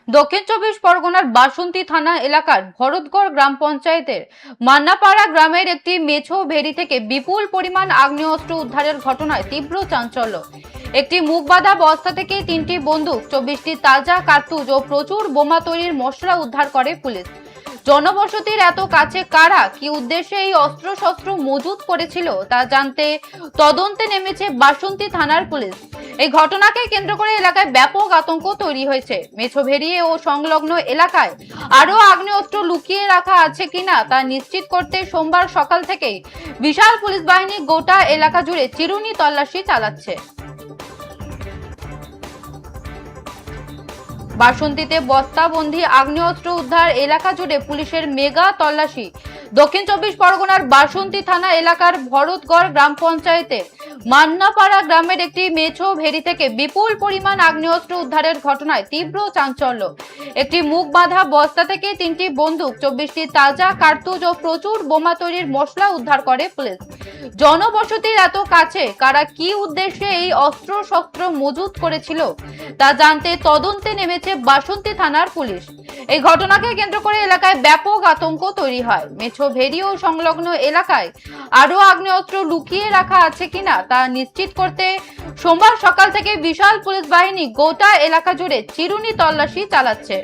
দক্ষিণ চব্বিশ পরগনার বাসন্তী থানা এলাকার ভরতগড় গ্রাম পঞ্চায়েতের মান্নাপাড়া গ্রামের একটি মেছো ভেড়ি থেকে বিপুল পরিমাণ আগ্নেয়াস্ত্র উদ্ধারের ঘটনায় তীব্র চাঞ্চল্য। একটি মুখবাধা বস্তা থেকে 3টি বন্দুক, 24টি তাজা কার্তুজ ও প্রচুর বোমা তৈরির মশলা উদ্ধার করে পুলিশ। জনবসতির এত কাছে কারা কি উদ্দেশ্যে এই অস্ত্রশস্ত্র মজুত করেছিল তা জানতে তদন্তে নেমেছে বাসন্তী থানার পুলিশ। এই ঘটনাকে কেন্দ্র করে এলাকায় ব্যাপক আতঙ্ক তৈরি হয়েছে। মেছোভেড়িয়ে ও সংলগ্ন এলাকায় আরো আগ্নেয়াস্ত্র লুকিয়ে রাখা আছে কিনা তা নিশ্চিত করতে সোমবার সকাল থেকেই বিশাল পুলিশ বাহিনী গোটা এলাকা জুড়ে চিরুনি তল্লাশি চালাচ্ছে। বাসন্তীতে বস্তাবন্দি আগ্নেয়াস্ত্র উদ্ধার, এলাকা জুড়ে পুলিশের মেগা তল্লাশি। দক্ষিণ চব্বিশ পরগনার বাসন্তী থানা এলাকার ভরতগড় গ্রাম পঞ্চায়েতের মান্নাপাড়া গ্রামের একটি মেছো ভেড়ি থেকে বিপুল পরিমাণ আগ্নেয়াস্ত্র উদ্ধারের ঘটনায় তীব্র চাঞ্চল্য। একটি মুখ বাঁধা বস্তা থেকে 3টি বন্দুক, 24টি তাজা কার্তুজ ও প্রচুর বোমা তৈরির মশলা উদ্ধার করে পুলিশ। জনবসতির এত কাছে কারা কি উদ্দেশ্যে এই অস্ত্র শস্ত্র মজুত করেছিল তা জানতে তদন্তে নেমেছে বাসন্তী থানার পুলিশ। এই ঘটনাকে কেন্দ্র করে এলাকায় ব্যাপক আতঙ্ক তৈরি হয়। মেছোভেড়ি ও সংলগ্ন এলাকায় আরো আগ্নেয়াস্ত্র লুকিয়ে রাখা আছে কিনা তা নিশ্চিত করতে সোমবার সকাল থেকে বিশাল পুলিশ বাহিনী গোটা এলাকা জুড়ে চিরুনি তল্লাশি চালাচ্ছে।